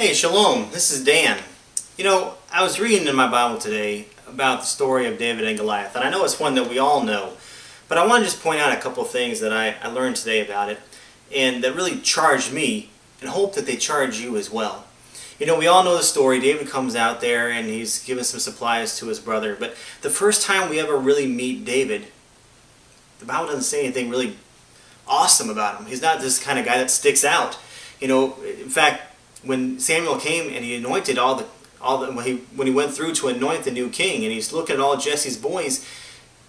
Hey, Shalom, this is Dan. I was reading in my Bible today about the story of David and Goliath, and I know it's one that we all know, but I want to just point out a couple of things that I learned today about it, and that really charged me, and hope that they charge you as well. We all know the story. David comes out there, and he's giving some supplies to his brother, but the first time we ever really meet David, the Bible doesn't say anything really awesome about him. He's not this kind of guy that sticks out. In fact, when Samuel came and he anointed when he went through to anoint the new king, and he's looking at all Jesse's boys,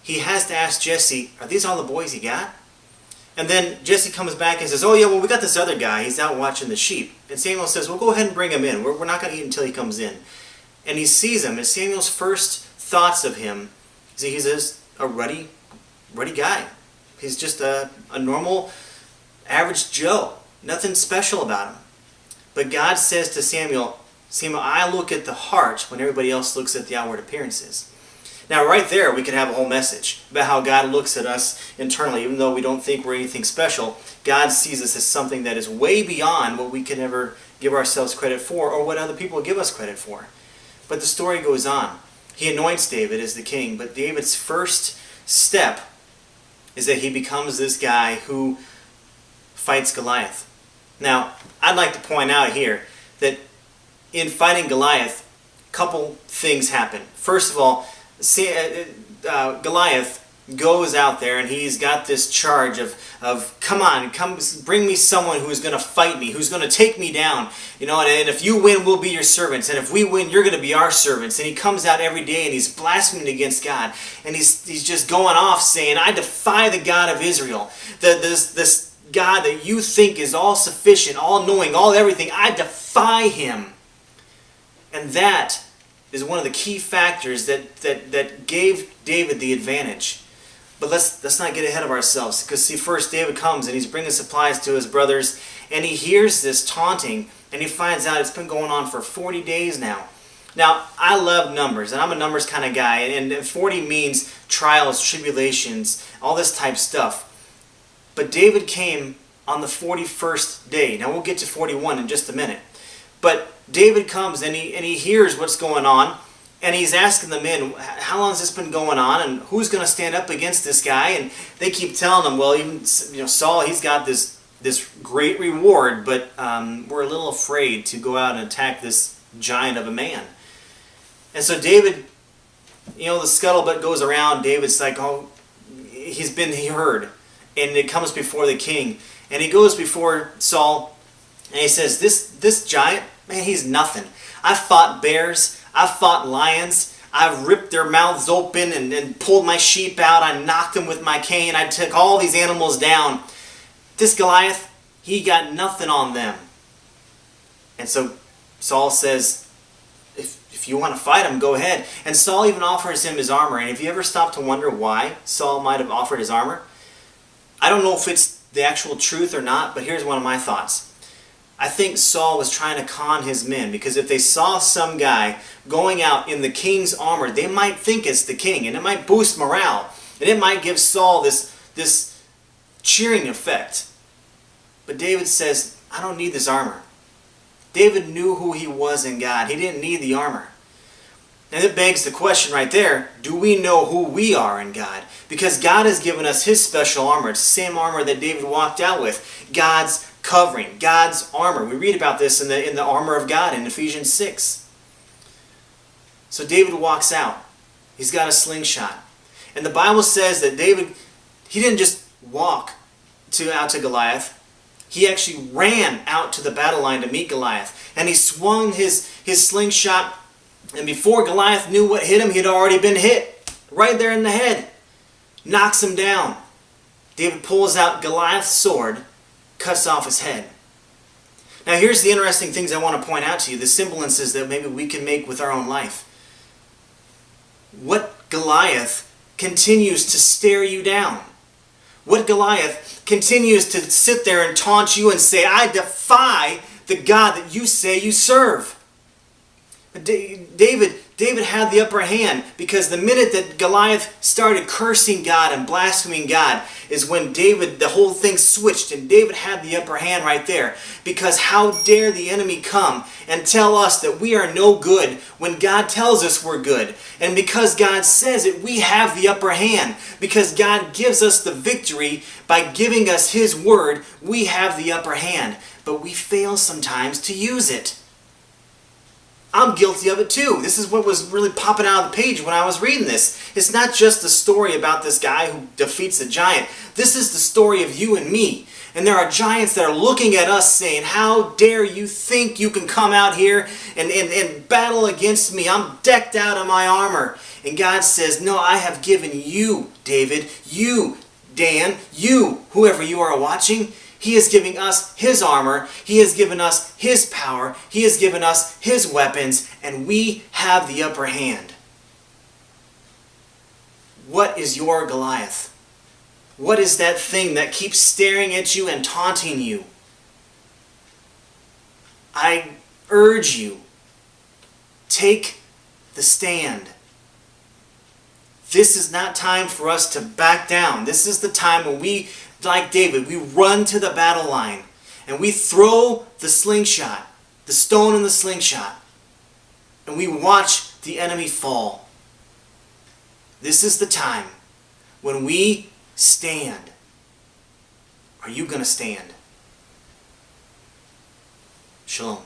he has to ask Jesse, "Are these all the boys you got?" And then Jesse comes back and says, "Oh yeah, well we got this other guy. He's out watching the sheep." And Samuel says, "Well, go ahead and bring him in. We're not going to eat until he comes in." And he sees him, and Samuel's first thoughts of him is that he's a ruddy guy. He's just a normal, average Joe. Nothing special about him. But God says to Samuel, I look at the heart when everybody else looks at the outward appearances. Now right there we could have a whole message about how God looks at us internally. Even though we don't think we're anything special, God sees us as something that is way beyond what we can ever give ourselves credit for, or what other people give us credit for. But the story goes on. He anoints David as the king, but David's first step is that he becomes this guy who fights Goliath. Now, I'd like to point out here that in fighting Goliath, a couple things happen. First of all, Goliath goes out there and he's got this charge of come bring me someone who is going to fight me, who's going to take me down. And if you win, we'll be your servants. And if we win, you're going to be our servants. And he comes out every day and he's blaspheming against God. And he's just going off saying, "I defy the God of Israel. This God that you think is all sufficient, all knowing, all everything. I defy him." And that is one of the key factors that gave David the advantage. But let's not get ahead of ourselves, because see, first David comes and he's bringing supplies to his brothers, and he hears this taunting, and he finds out it's been going on for 40 days now. Now, I love numbers, and I'm a numbers kind of guy, and 40 means trials, tribulations, all this type stuff. But David came on the 41st day. Now we'll get to 41 in just a minute. But David comes and he hears what's going on, and he's asking the men, "How long has this been going on, and who's going to stand up against this guy?" And they keep telling him, "Well, even Saul, he's got this great reward, but we're a little afraid to go out and attack this giant of a man." And so David, the scuttlebutt goes around. David's like, "Oh, he heard." And it comes before the king. And he goes before Saul, and he says, this giant, man, he's nothing. I've fought bears. I've fought lions. I've ripped their mouths open and pulled my sheep out. I knocked them with my cane. I took all these animals down. This Goliath, he got nothing on them." And so Saul says, if you want to fight him, go ahead. And Saul even offers him his armor. And if you ever stop to wonder why Saul might have offered his armor, I don't know if it's the actual truth or not, but here's one of my thoughts. I think Saul was trying to con his men, because if they saw some guy going out in the king's armor, they might think it's the king, and it might boost morale, and it might give Saul this cheering effect. But David says, "I don't need this armor." David knew who he was in God. He didn't need the armor. And it begs the question right there, do we know who we are in God? Because God has given us his special armor. It's the same armor that David walked out with. God's covering, God's armor. We read about this in the armor of God in Ephesians 6. So David walks out. He's got a slingshot. And the Bible says that David, he didn't just walk out to Goliath. He actually ran out to the battle line to meet Goliath. And he swung his slingshot. And before Goliath knew what hit him, he had already been hit. Right there in the head. Knocks him down. David pulls out Goliath's sword, cuts off his head. Now here's the interesting things I want to point out to you. The semblances that maybe we can make with our own life. What Goliath continues to stare you down? What Goliath continues to sit there and taunt you and say, "I defy the God that you say you serve"? David, David had the upper hand, because the minute that Goliath started cursing God and blaspheming God is when the whole thing switched, and David had the upper hand right there. Because how dare the enemy come and tell us that we are no good when God tells us we're good? And because God says it, we have the upper hand. Because God gives us the victory by giving us His word, we have the upper hand. But we fail sometimes to use it. I'm guilty of it too. This is what was really popping out of the page when I was reading this. It's not just the story about this guy who defeats a giant. This is the story of you and me. And there are giants that are looking at us saying, how dare you think you can come out here and battle against me? I'm decked out in my armor. And God says, no, I have given you, David, you, Dan, you, whoever you are watching. He is giving us His armor. He has given us His power. He has given us His weapons. And we have the upper hand. What is your Goliath? What is that thing that keeps staring at you and taunting you? I urge you, take the stand. This is not time for us to back down. This is the time when we, like David, we run to the battle line and we throw the slingshot, the stone in the slingshot, and we watch the enemy fall. This is the time when we stand. Are you going to stand? Shalom.